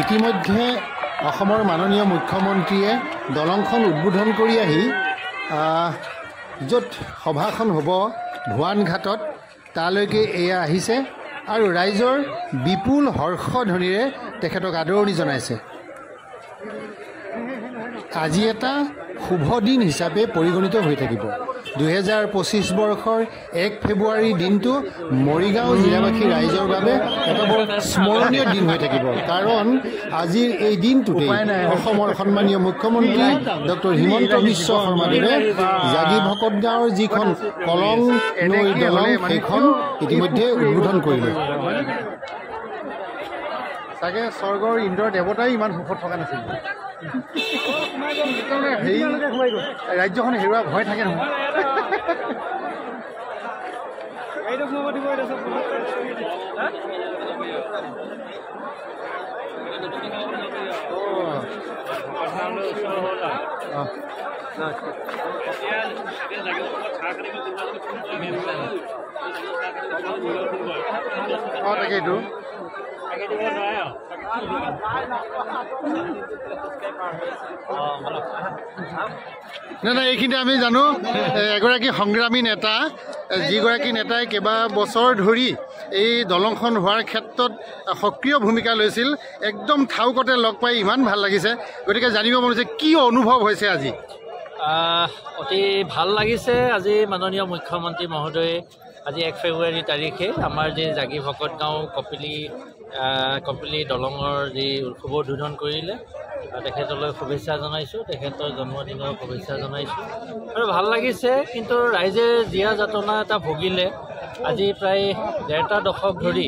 ইতিমধ্যে অসমৰ মাননীয় মুখ্যমন্ত্ৰীয়ে দলংখন উদ্বোধন কৰি আহি য'ত সভাখন হ'ব ভুৱানঘাটত তালৈকে এয়া আহিছে আৰু ৰাইজৰ বিপুল হৰ্ষধ্বনিৰে তেখেতক আদৰণি জনাইছে। আজি এটা শুভ দিন হিচাপে পৰিগণিত হৈ থাকিব। 2025 বৰ্ষৰ 1 ফেব্ৰুৱাৰী দিনটো মৰিগাঁও জিলাবাসী ৰাইজৰ বাবে এটা বৰ স্মৰণীয় দিন হৈ থাকিব, কাৰণ আজিৰ এই দিনটোতেই অসমৰ সন্মানীয় মুখ্যমন্ত্ৰী ডক্টৰ হিমন্ত বিশ্ব শৰ্মাদেৱে জাগি ভকত গাঁৱৰ যিখন কলং নৈ দলং সেইখন ইতিমধ্যে উদ্বোধন কৰিলে। চাগে স্বৰ্গৰ ইন্দ্ৰ দেৱতাই ইমান সুখত থকা নাছিল। ৰাজ্যখন হেৰুৱা ভয় থাকে নহয়। তাকেইটো নাই এইখিনিতে আমি জানো এগৰাকী সংগ্ৰামী নেতা, যিগৰাকী নেতাই কেইবা বছৰ ধৰি এই দলংখন হোৱাৰ ক্ষেত্ৰত সক্ৰিয় ভূমিকা লৈছিল। একদম ঠাউকতে লগ পাই ইমান ভাল লাগিছে। গতিকে জানিব মন হৈছে কি অনুভৱ হৈছে আজি? অতি ভাল লাগিছে। আজি মাননীয় মুখ্যমন্ত্ৰী মহোদয়ে আজি 1 ফেব্ৰুৱাৰী তাৰিখে আমাৰ যি জাগি ভকত গাঁও কপিলি দলঙৰ যি শুভ উদ্বোধন কৰিলে, তেখেতলৈ শুভেচ্ছা জনাইছোঁ, তেখেতৰ জন্মদিনৰ শুভেচ্ছা জনাইছোঁ আৰু ভাল লাগিছে। কিন্তু ৰাইজে জীয়া যাতনা এটা ভুগিলে। আজি প্ৰায় 1.5 দশক ধৰি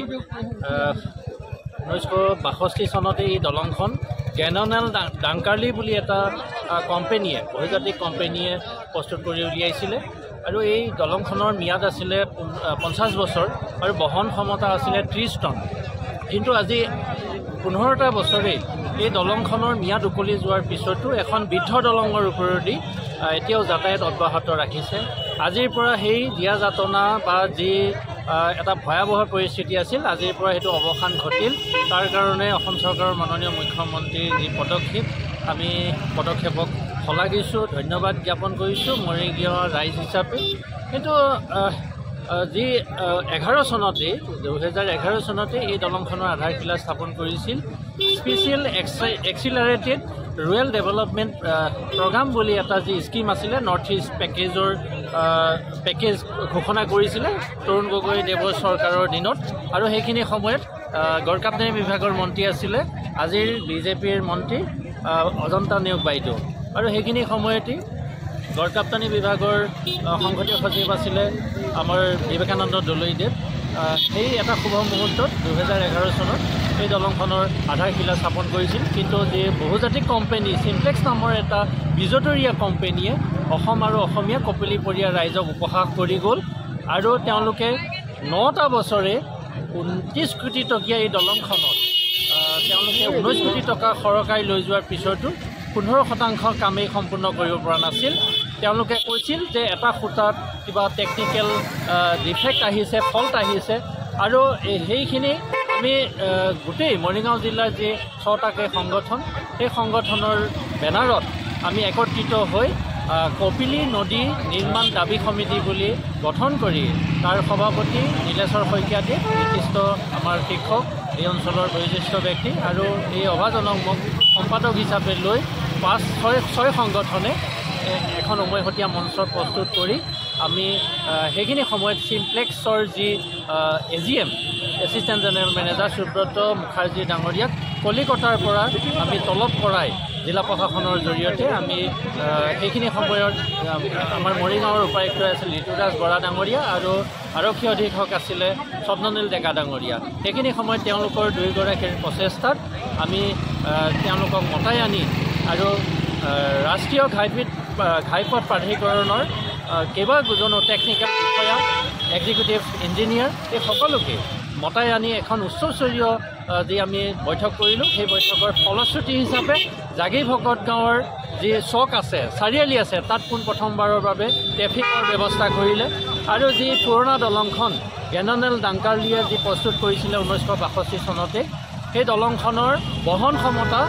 1962 চনতে এই দলংখন গেননেল ডাংকাৰ্লি বুলি এটা কোম্পেনীয়ে, বহুজাতিক কোম্পেনীয়ে প্ৰস্তুত কৰি উলিয়াইছিলে আৰু এই দলংখনৰ ম্যাদ আছিলে 50 বছৰ আৰু বহন ক্ষমতা আছিলে 30 টন। কিন্তু আজি 15টা বছৰেই এই দলংখনৰ ম্যাদ উকলি যোৱাৰ পিছতো এখন বৃদ্ধ দলঙৰ ওপৰেদি এতিয়াও যাতায়াত অব্যাহত ৰাখিছে। আজিৰ পৰা সেই জীয়া যাতনা বা যি এটা ভয়াৱহ পৰিস্থিতি আছিল, আজিৰ পৰা সেইটো অৱসান ঘটিল। তাৰ কাৰণে অসম চৰকাৰৰ মাননীয় মুখ্যমন্ত্ৰীৰ যি পদক্ষেপ, আমি পদক্ষেপক শলাগিছোঁ, ধন্যবাদ জ্ঞাপন কৰিছোঁ মৰিগাঁও ৰাইজ হিচাপে। কিন্তু যি 2011 চনতে এই দলংখনৰ আধাৰশিলা স্থাপন কৰিছিল স্পেচিয়েল এক্সিলাৰেটেড ৰুৰেল ডেভেলপমেণ্ট প্ৰগ্ৰাম বুলি এটা যি স্কিম আছিলে, নৰ্থ ইষ্ট পেকেজ ঘোষণা কৰিছিলে তৰুণ গগৈ দেৱৰ চৰকাৰৰ দিনত। আৰু সেইখিনি সময়ত গড়কাপ্তানি বিভাগৰ মন্ত্ৰী আছিলে আজিৰ বিজেপিৰ মন্ত্ৰী অজন্তা নেওগ বাইদেউ, আৰু সেইখিনি সময়তেই গড়কাপ্তানি বিভাগৰ সংসদীয় সচিব আছিলে আমাৰ বিবেকানন্দ দলৈদেৱ। সেই এটা শুভ মুহূৰ্তত 2011 চনত এই দলংখনৰ আধাৰশিলা স্থাপন কৰিছিল। কিন্তু যি বহুজাতিক কোম্পানী চিমপ্লেক্স নামৰ এটা বিজতৰীয়া কোম্পানীয়ে অসম আৰু অসমীয়া কপিলীপৰীয়া ৰাইজক উপহাস কৰি গ'ল আৰু তেওঁলোকে 9টা বছৰে 29 কোটি টকীয়া এই দলংখনত তেওঁলোকে 19 কোটি টকা সৰকাই লৈ যোৱাৰ পিছতো 15% কামেই সম্পূৰ্ণ কৰিব পৰা নাছিল। তেওঁলোকে কৈছিল যে এটা খুঁটাত কিবা টেকনিকেল ডিফেক্ট আহিছে, ফল্ট আহিছে, আৰু সেইখিনি আমি গোটেই মৰিগাঁও জিলাৰ যি 6টাকৈ সংগঠন, সেই সংগঠনৰ বেনাৰত আমি একত্ৰিত হৈ কপিলী নদী নিৰ্মাণ দাবী সমিতি বুলি গঠন কৰি তাৰ সভাপতি নীলেশ্বৰ শইকীয়াদেৱ, বিশিষ্ট আমাৰ শিক্ষক, এই অঞ্চলৰ বয়োজ্যেষ্ঠ ব্যক্তি, আৰু এই অভাজনক মোক সম্পাদক হিচাপে লৈ 5-6 সংগঠনে এখন উমৈহতীয়া মঞ্চ প্ৰস্তুত কৰি আমি সেইখিনি সময়ত চিমপ্লেক্সৰ যি AGM assistant general manager Subrata Mukherjee ডাঙৰীয়াক কলিকতাৰ পৰা আমি তলব কৰাই জিলা প্ৰশাসনৰ জৰিয়তে আমি সেইখিনি সময়ত আমাৰ মৰিগাঁৱৰ উপায়ুক্ত আছিল ঋতুৰাজ বৰা ডাঙৰীয়া আৰু আৰক্ষী অধীক্ষক আছিলে স্বপ্ননীল ডেকা ডাঙৰীয়া। সেইখিনি সময়ত তেওঁলোকৰ দুয়োগৰাকীৰ প্ৰচেষ্টাত আমি তেওঁলোকক মতাই আনি আৰু ৰাষ্ট্ৰীয় ঘাইপথ প্ৰাধিকৰণৰ কেইবাজনো টেকনিকেল বিষয়া, এক্সিকিউটিভ ইঞ্জিনিয়াৰ, এই সকলোকে মতাই আনি এখন উচ্চস্তৰীয় যি আমি বৈঠক কৰিলোঁ। সেই বৈঠকৰ ফলশ্ৰুতি হিচাপে জাগি ভকত গাঁৱৰ যি চক আছে, চাৰিআলি আছে, তাত পোনপ্ৰথমবাৰৰ বাবে ট্ৰেফিকৰ ব্যৱস্থা কৰিলে আৰু যি পুৰণা দলংখন গেননেল ডাংকাৰ্লিয়ে যি প্ৰস্তুত কৰিছিলে 1962 চনতে, সেই দলংখনৰ বহন ক্ষমতা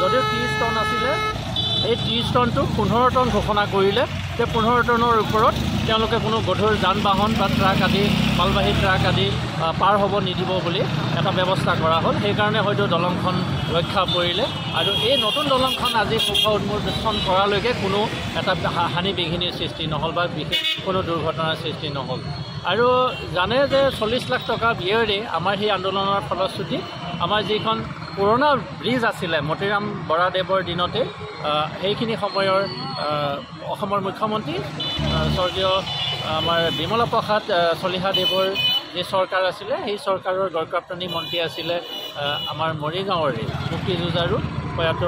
যদিও 30 টন আছিলে, এই 30 টনটো 15 টন ঘোষণা কৰিলে। সেই 15 টনৰ ওপৰত তেওঁলোকে কোনো গধুৰ যান বাহন বা ট্ৰাক আদি মালবাহী ট্ৰাক আদি পাৰ হ'ব নিদিব বুলি এটা ব্যৱস্থা কৰা হ'ল। সেইকাৰণে হয়তো দলংখন ৰক্ষা পৰিলে আৰু এই নতুন দলংখন আজি শুভ উন্মোচন কৰালৈকে কোনো এটা হানি বিঘিনিৰ সৃষ্টি নহ'ল বা বিশেষ কোনো দুৰ্ঘটনাৰ সৃষ্টি নহ'ল। আৰু জানে যে 40 লাখ টকা ব্যয়েৰে আমাৰ সেই আন্দোলনৰ ফলশ্ৰুতি আমাৰ যিখন পুৰণা ব্ৰিজ আছিলে মতিৰাম বৰাদেৱৰ দিনতে, সেইখিনি সময়ৰ অসমৰ মুখ্যমন্ত্ৰী স্বৰ্গীয় আমাৰ বিমলা প্ৰসাদ চলিহাদেৱৰ যি চৰকাৰ আছিলে, সেই চৰকাৰৰ গড়কাপ্তানি মন্ত্ৰী আছিলে আমাৰ মৰিগাঁৱৰে মুক্তি যুঁজাৰু প্ৰয়াত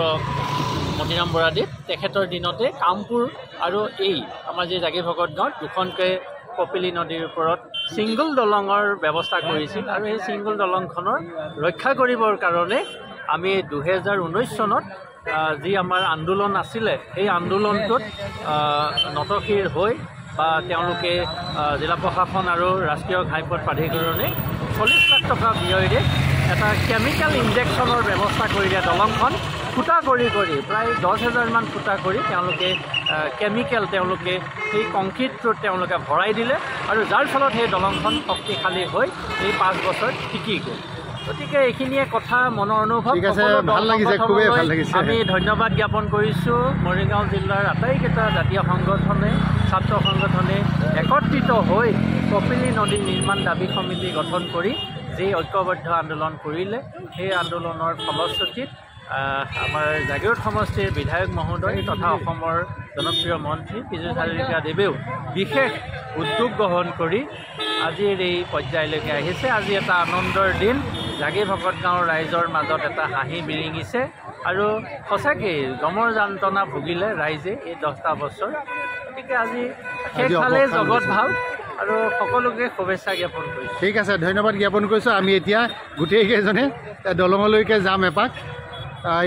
মতিৰাম বৰাদেৱ। তেখেতৰ দিনতে কামপুৰ আৰু এই আমাৰ যি জাগি ভকত গাঁৱত দুখনকৈ কপিলী নদীৰ ওপৰত ছিংগল দলঙৰ ব্যৱস্থা কৰিছিল। আৰু এই ছিংগল দলংখনৰ ৰক্ষা কৰিবৰ কাৰণে আমি 2019 চনত যি আমাৰ আন্দোলন আছিলে, সেই আন্দোলনটোত নতশিৰ হৈ বা তেওঁলোকে জিলা প্ৰশাসন আৰু ৰাষ্ট্ৰীয় ঘাইপথ প্ৰাধিকৰণে 40 লাখ টকা ব্যয়েৰে এটা কেমিকেল ইনজেকশ্যনৰ ব্যৱস্থা কৰিলে। দলংখন ফুটা কৰি প্ৰায় 10,000 মান ফুটা কৰি তেওঁলোকে কেমিকেল তেওঁলোকে সেই কংক্ৰিটটোত তেওঁলোকে ভৰাই দিলে আৰু যাৰ ফলত সেই দলংখন শক্তিশালী হৈ এই 5 বছৰ টিকি গ'ল। গতিকে এইখিনিয়ে কথা মনৰ অনুভৱ। আমি ধন্যবাদ জ্ঞাপন কৰিছোঁ মৰিগাঁও জিলাৰ আটাইকেইটা জাতীয় সংগঠনে ছাত্ৰ সংগঠনে একত্ৰিত হৈ কপিলী নদী নিৰ্মাণ দাবী সমিতি গঠন কৰি যি ঐক্যবদ্ধ আন্দোলন কৰিলে, সেই আন্দোলনৰ ফলশ্ৰুতিত আমাৰ জাগিৰোড সমষ্টিৰ বিধায়ক মহোদয় তথা অসমৰ জনপ্ৰিয় মন্ত্ৰী পীযুষ হাজৰিকাদেৱেও বিশেষ উদ্যোগ গ্ৰহণ কৰি আজিৰ এই পৰ্যায়লৈকে আহিছে। আজি এটা আনন্দৰ দিন, জাগি ভকত গাঁৱৰ ৰাইজৰ মাজত এটা হাঁহি বিৰিঙিছে আৰু সঁচাকৈ গমৰ যন্ত্ৰণা ভুগিলে ৰাইজে এই 10টা বছৰ। গতিকে আজি সেইফালে জগত ভাল আৰু সকলোকে শুভেচ্ছা জ্ঞাপন কৰিছোঁ। ঠিক আছে, ধন্যবাদ জ্ঞাপন কৰিছোঁ। আমি এতিয়া গোটেইকেইজনে দলঙলৈকে যাম এপাক।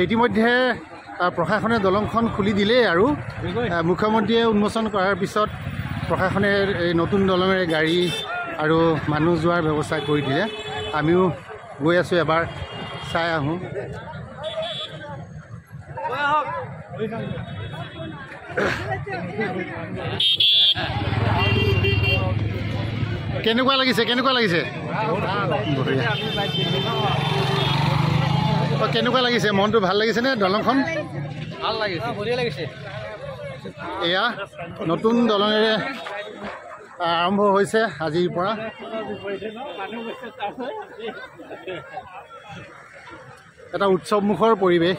ইতিমধ্যে প্ৰশাসনে দলংখন খুলি দিলেই আৰু মুখ্যমন্ত্ৰীয়ে উন্মোচন কৰাৰ পিছত প্ৰশাসনে এই নতুন দলঙেৰে গাড়ী আৰু মানুহ যোৱাৰ ব্যৱস্থা কৰি দিলে। আমিও গৈ আছোঁ, এবাৰ চাই আহোঁ। কেনেকুৱা লাগিছে? কেনেকুৱা লাগিছে? মনটো ভাল লাগিছেনে? দলংখন ভাল লাগিছে, বঢ়িয়া লাগিছে। এয়া নতুন দলঙেৰে আৰম্ভ হৈছে আজিৰ পৰা। এটা উৎসৱমুখৰ পৰিৱেশ।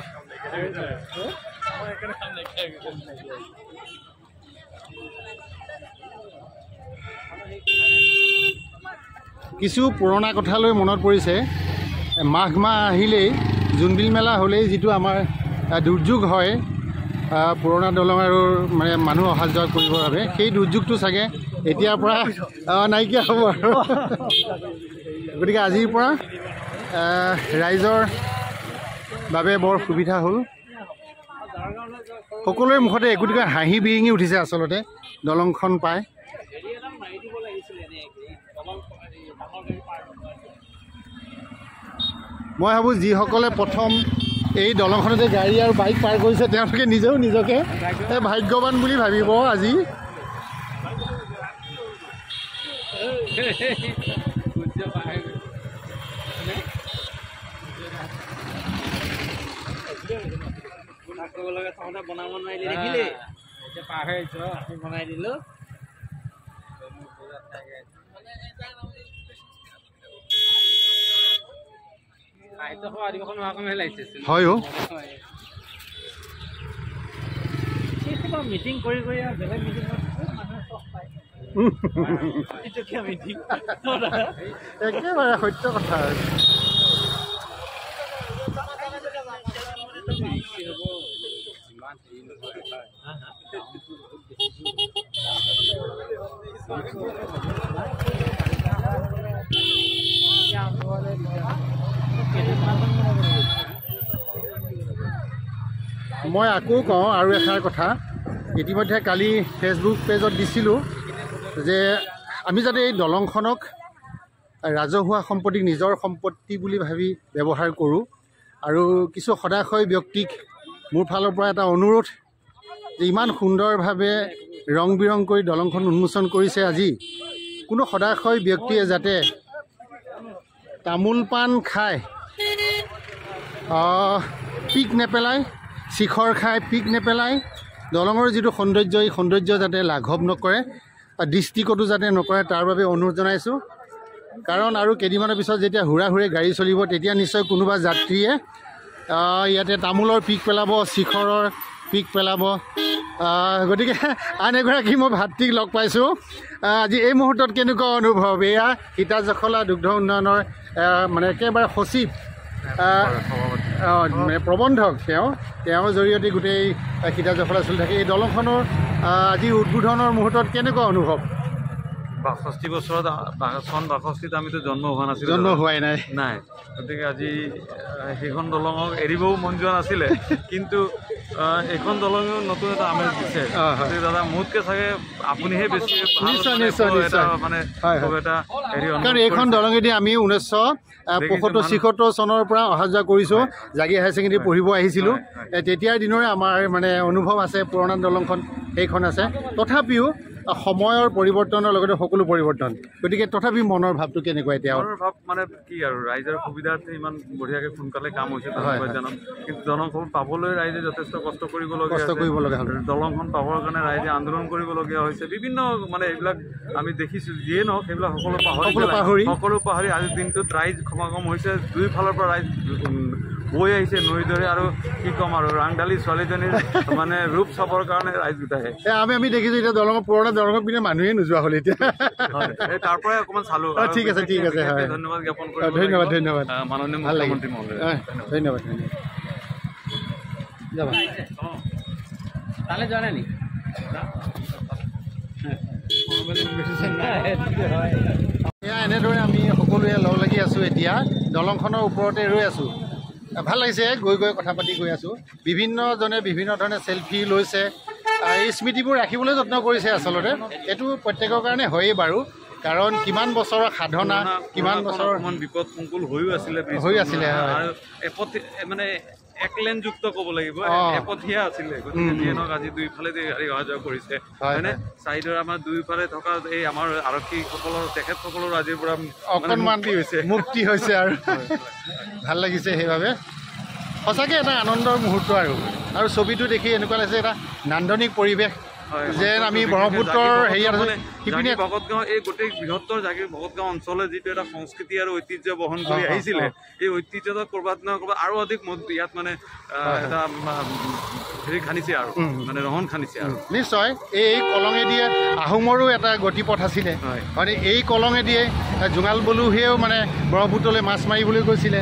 কিছু পুৰণা কথালৈ মনত পৰিছে। মাঘ মাহ আহিলেই, জোনবিল মেলা হ'লেই যিটো আমাৰ দুৰ্যোগ হয় পুৰণা দলং আৰু মানে মানুহ অহা যোৱা কৰিবৰ বাবে, সেই দুৰ্যোগটো চাগে এতিয়াৰ পৰা নাইকিয়া হ'ব আৰু। গতিকে আজিৰ পৰা ৰাইজৰ বাবে বৰ সুবিধা হ'ল। সকলোৰে মুখতে একোটিকৈ হাঁহি বিৰিঙি উঠিছে আচলতে দলংখন পায়। মই ভাবোঁ যিসকলে প্ৰথম এই দলংখনতে গাড়ী আৰু বাইক পাৰ কৰিছে তেওঁলোকে নিজেও নিজকে ভাগ্যৱান বুলি ভাবিব আজি। বনাব নোৱাৰিলে দেখিলে পাৰ হৈ বনাই দিলোঁ। হয় মিটিং কৰি বেলেগ মিটিং একেবাৰে সত্য কথা। মই আকৌ কওঁ আৰু এষাৰ কথা। ইতিমধ্যে কালি ফেচবুক পেজত দিছিলোঁ যে আমি যাতে এই দলংখনক ৰাজহুৱা সম্পত্তিক নিজৰ সম্পত্তি বুলি ভাবি ব্যৱহাৰ কৰোঁ। আৰু কিছু সদাশয় ব্যক্তিক মোৰ ফালৰ পৰা এটা অনুৰোধ যে ইমান সুন্দৰভাৱে ৰং বিৰং কৰি দলংখন উন্মোচন কৰিছে। আজি কোনো সদাশয় ব্যক্তিয়ে যাতে তামোল পাণ খাই পিক নেপেলায়, শিখৰ খাই পিক নেপেলায়, দলঙৰ যিটো সৌন্দৰ্য এই সৌন্দৰ্য যাতে লাঘৱ নকৰে, দৃষ্টিকটো যাতে নকৰে, তাৰ বাবে অনুৰোধ জনাইছোঁ। কাৰণ আৰু কেইদিনমানৰ পিছত যেতিয়া হুৰা হুৰে গাড়ী চলিব তেতিয়া নিশ্চয় কোনোবা যাত্ৰীয়ে ইয়াতে তামোলৰ পিক পেলাব, শিখৰৰ পিক পেলাব। গতিকে আন এগৰাকী মই ভাতৃক লগ পাইছোঁ। আজি এই মুহূৰ্তত কেনেকুৱা অনুভৱ? এয়া সীতাজখলা দুগ্ধ উন্নয়নৰ মানে একেবাৰে সচিব প্ৰবন্ধক, তেওঁৰ জৰিয়তে গোটেই সীতাজখলা চলি থাকে। এই দলংখনৰ আজি উদ্বোধনৰ মুহূৰ্তত কেনেকুৱা অনুভৱ? ৬২ বছৰত চন ৬২ত আমিতো জন্ম হোৱা নাছিলোঁ, জন্ম হোৱাই নাই। গতিকে আজি সেইখন দলঙক এৰিবও মন যোৱা নাছিলে, কিন্তু এইখন দলঙেও নতুন এটা আমেজ দিছে। গতিকে দাদা মোতকৈ চাগে আপুনিহে বেছি মানে এটা হেৰি, কাৰণ এইখন দলঙেদি আমি 1975-76 চনৰ পৰা অহা যোৱা কৰিছোঁ। জাগি হায়াৰ ছেকেণ্ডেৰী পঢ়িব আহিছিলোঁ। তেতিয়াৰ দিনৰে আমাৰ মানে অনুভৱ আছে। পুৰণা দলংখন সেইখন আছে। তথাপিও সময়ৰ পৰিৱৰ্তনৰ লগতে সকলো পৰিৱৰ্তন। গতিকে তথাপি মনৰ ভাৱটো কেনেকুৱা এতিয়া? মনৰ ভাৱ মানে কি আৰু, ৰাইজৰ সুবিধাৰ্থে ইমান বঢ়িয়াকৈ সোনকালে কাম হৈছে ধন্যবাদজনক। কিন্তু দলংখন পাবলৈ ৰাইজে যথেষ্ট কষ্ট কৰিবলগীয়া হ'ল। দলংখন পাবৰ কাৰণে ৰাইজে আন্দোলন কৰিবলগীয়া হৈছে। বিভিন্ন মানে এইবিলাক আমি দেখিছোঁ, যিয়ে নহওক সেইবিলাক সকলো পাহৰি আজিৰ দিনটোত ৰাইজ সমাগম হৈছে। দুয়োফালৰ পৰা ৰাইজ বৈ আহিছে নৈৰ দৰে। আৰু কি ক'ম আৰু, ৰাংঢালী ছোৱালীজনীৰ মানে ৰূপ চাবৰ কাৰণে ৰাইজ গোটাইছে। আমি দেখিছোঁ এতিয়া দলঙৰ পুৰণা দলঙৰ পিনে মানুহে নোযোৱা হ'ল এতিয়া। তাৰ পৰাই অকণমান চালোঁ। ঠিক আছে, ঠিক আছে, ধন্যবাদ জ্ঞাপন কৰিম। ধন্যবাদ মাননীয় ভাল লাগিল। মুখ্যমন্ত্ৰী মহোদয়, ধন্যবাদ। যাবা তালৈ যোৱা নাই নেকি? এয়া এনেদৰে আমি সকলোৱে লগ লাগি আছোঁ। এতিয়া দলংখনৰ ওপৰতে ৰৈ আছোঁ। ভাল লাগিছে গৈ কথা পাতি গৈ আছোঁ। বিভিন্নজনে বিভিন্ন ধৰণে চেলফি লৈছে। এই স্মৃতিবোৰ ৰাখিবলৈ যত্ন কৰিছে। আচলতে এইটো প্ৰত্যেকৰ কাৰণে হয়েই বাৰু, কাৰণ কিমান বছৰৰ সাধনা, কিমান বছৰৰ বিপদসংকুল হৈও আছিলে আৰু মানে একলেনযুক্ত ক'ব লাগিব, এপথীয়া আছিলে। গতিকে যিয়ে নহওক আজি দুইফালেদি গাড়ী অহা যোৱা কৰিছে, হয়নে? চাইডৰ আমাৰ দুয়োফালে থকা এই আমাৰ আৰক্ষীসকলৰ তেখেতসকলৰ আজিৰ পৰা অকণমান মুক্তি হৈছে আৰু ভাল লাগিছে। সেইবাবে সঁচাকৈ এটা আনন্দৰ মুহূৰ্ত। আৰু ছবিটো দেখি এনেকুৱা লাগিছে এটা নান্দনিক পৰিৱেশ, যেন আমি ব্ৰহ্মপুত্ৰৰ হেৰিয়াত সিপিনে ভকতগাঁও, এই গোটেই বৃহত্তৰ জাগিৰ ভকতগাঁও অঞ্চলে যিটো এটা সংস্কৃতি আৰু ঐতিহ্য বহন কৰি আহিছিলে, এই ঐতিহ্যটো ক'ৰবাত নহয় ক'ৰবাত আৰু অধিক ইয়াত মানে এটা হেৰি খান্দিছে আৰু মানে ৰহণ খান্দিছে। আৰু নিশ্চয় এই কলঙেদিয়ে আহোমৰো এটা গতিপথ আছিলে। মানে এই কলঙেদিয়ে জোঙাল বলুহেও মানে ব্ৰহ্মপুত্ৰলৈ মাছ মাৰিবলৈ গৈছিলে।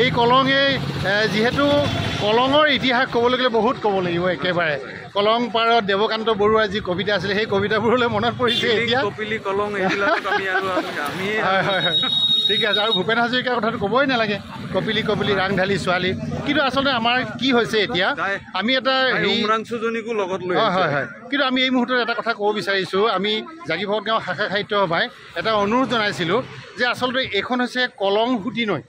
এই কলঙে যিহেতু কলঙৰ ইতিহাস ক'বলৈ গ'লে বহুত ক'ব লাগিব। একেবাৰে কলং পাৰত দেৱকান্ত বৰুৱাৰ যি কবিতা আছিলে, সেই কবিতাবোৰলৈ মনত পৰিছে এতিয়া। ঠিক আছে। আৰু ভূপেন হাজৰিকাৰ কথাটো ক'বই নালাগে, কপিলি কপিলি ৰাংঢালী ছোৱালী। কিন্তু আচলতে আমাৰ কি হৈছে এতিয়া, আমি এটা হয়, কিন্তু আমি এই মুহূৰ্তত এটা কথা ক'ব বিচাৰিছোঁ। আমি জাগি ভকতগাঁও শাখা সাহিত্য সভাই এটা অনুৰোধ জনাইছিলোঁ যে আচলতে এইখন হৈছে কলং সুঁতি নৈ।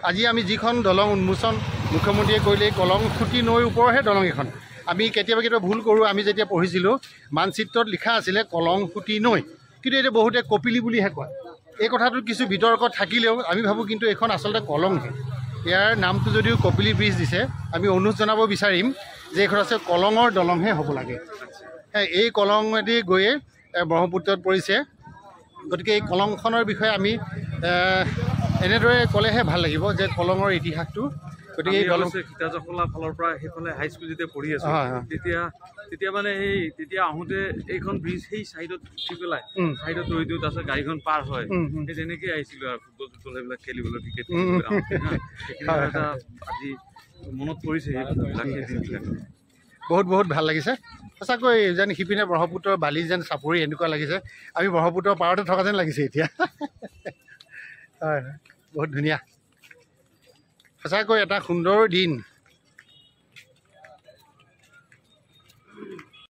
আজি আমি যিখন দলং উন্মোচন মুখ্যমন্ত্ৰীয়ে কৰিলে, কলং সুঁতি নৈৰ ওপৰহে দলং এখন। আমি কেতিয়াবা ভুল কৰোঁ। আমি যেতিয়া পঢ়িছিলোঁ মানচিত্ৰত লিখা আছিলে কলং সুঁতি নৈ, কিন্তু এতিয়া বহুতে কপিলি বুলিহে কয়। এই কথাটোত কিছু বিতৰ্ক থাকিলেও আমি ভাবোঁ কিন্তু এইখন আচলতে কলংহে। ইয়াৰ নামটো যদিও কপিলি ব্ৰিজ দিছে, আমি অনুৰোধ জনাব বিচাৰিম যে এইখন আছে কলঙৰ দলংহে হ'ব লাগে। এই কলঙেদি গৈয়ে ব্ৰহ্মপুত্ৰত পৰিছে। গতিকে এই কলংখনৰ বিষয়ে আমি এনেদৰে ক'লেহে ভাল লাগিব যে কলঙৰ ইতিহাসটো। গতিকে এই সীতাজখলা ফালৰ পৰা সেইফালে হাইস্কুল যেতিয়া পঢ়ি আছোঁ, তেতিয়া মানে তেতিয়া আহোঁতে এইখন ব্ৰিজ সেই চাইডত উঠি পেলাই চাইডত ৰৈ দিওঁ, তাৰপিছত গাড়ীখন পাৰ হয়। সেই তেনেকেই আহিছিলোঁ আৰু ফুটবল চুটবল সেইবিলাক খেলিবলৈ, ক্ৰিকেট এটা আজি মনত পৰিছে সেইবিলাক। বহুত ভাল লাগিছে সঁচাকৈ। যেন সিপিনে ব্ৰহ্মপুত্ৰৰ বালি যেন চাপৰি এনেকুৱা লাগিছে। আমি ব্ৰহ্মপুত্ৰৰ পাৰতে থকা যেন লাগিছে এতিয়া। হয়, বহুত ধুনীয়া সঁচাকৈ এটা সুন্দৰ দিন।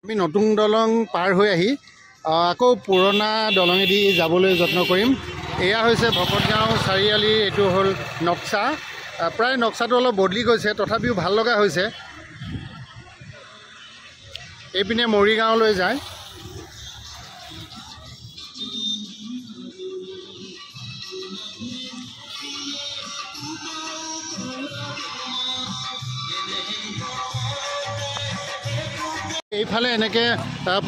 আমি নতুন দলং পাৰ হৈ আহি আকৌ পুৰণা দলঙেদি যাবলৈ যত্ন কৰিম। এয়া হৈছে ভকতগাঁও চাৰিআলি, এইটো হ'ল নক্সা। প্ৰায় নক্সাটো অলপ বদলি গৈছে, তথাপিও ভাল লগা হৈছে। এইপিনে মৰিগাঁৱলৈ যায়। এইফালে এনেকৈ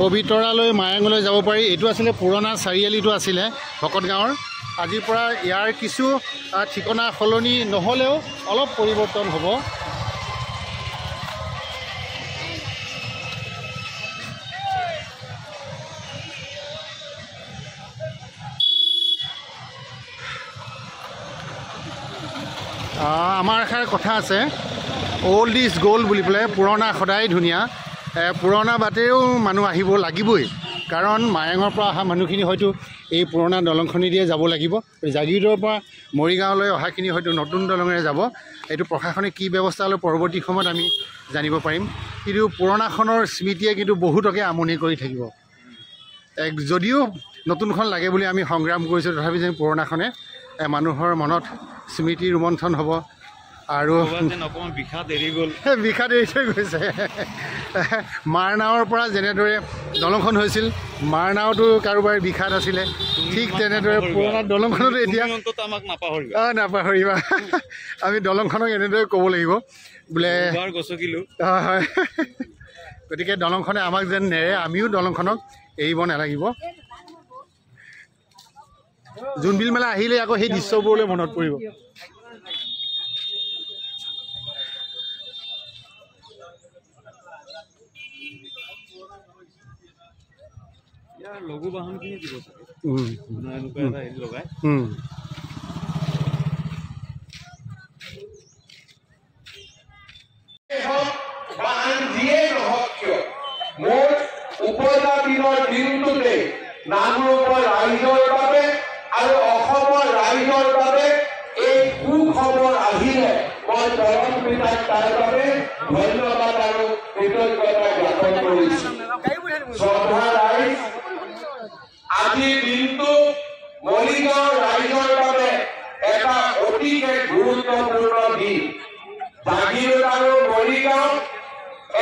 পবিতৰালৈ মায়ঙলৈ যাব পাৰি। এইটো আছিলে পুৰণা চাৰিআলিটো আছিলে ভকতগাঁৱৰ। আজিৰ পৰা ইয়াৰ কিছু ঠিকনা সলনি নহ'লেও অলপ পৰিৱৰ্তন হ'ব। আমাৰ এষাৰ কথা আছে, অল্ড ইজ গ'ল্ড বুলি পেলাই। পুৰণা সদায় ধুনীয়া। পুৰণা বাটেও মানুহ আহিব লাগিবই, কাৰণ মায়ঙৰ পৰা অহা মানুহখিনি হয়তো এই পুৰণা দলংখনি দিয়ে যাব লাগিব। জাগিৰোডৰ পৰা মৰিগাঁৱলৈ অহাখিনি হয়তো নতুন দলঙেৰে যাব। এইটো প্ৰশাসনে কি ব্যৱস্থা লয় পৰৱৰ্তী সময়ত আমি জানিব পাৰিম। কিন্তু পুৰণাখনৰ স্মৃতিয়ে কিন্তু বহুতকে আমনি কৰি থাকিব। যদিও নতুনখন লাগে বুলি আমি সংগ্ৰাম কৰিছোঁ, তথাপি যেন পুৰণাখনে মানুহৰ মনত স্মৃতি ৰোমন্থন হ'ব। আৰু বিষাদ এৰি থৈ গৈছে। মাৰনাৱৰ পৰা যেনেদৰে দলংখন হৈছিল, মাৰনাৱতো কাৰোবাৰ বিষাদ আছিলে, ঠিক তেনেদৰে পুৰণা দলংখনতো এতিয়া নাপাহৰিবা। আমি দলংখনক এনেদৰে ক'ব লাগিব বোলে, হয়। গতিকে দলংখনে আমাক যেন নেৰে, আমিও দলংখনক এৰিব নালাগিব। জোনবিল মেলা আহিলে আকৌ সেই দৃশ্যবোৰলৈ মনত পৰিব। লঘু বাহনখিনি দিব লগাই মোৰ উপজা দিনৰ দিনটোতে নামৰূপৰ ৰাইজৰ বাবে আৰু অসমৰ ৰাইজৰ বাবে এই সুখবৰ আহিলে মই পৰম পিতাক তাৰ বাবে ধন্যবাদ আৰু কৃতজ্ঞতা জ্ঞাপন কৰিছো। শ্ৰদ্ধা ৰাইজ, আজিৰ দিনটো মৰিগাঁও ৰাইজৰ বাবে এটা অতিকে গুৰুত্বপূৰ্ণ দিন। জাগিৰোড আৰু মৰিগাঁও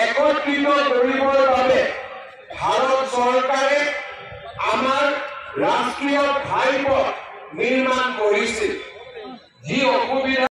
একত্ৰিত কৰিবৰ বাবে ভাৰত চৰকাৰে আমাৰ ৰাষ্ট্ৰীয় ঘাইপথ নিৰ্মাণ কৰিছিল। যি অসুবিধা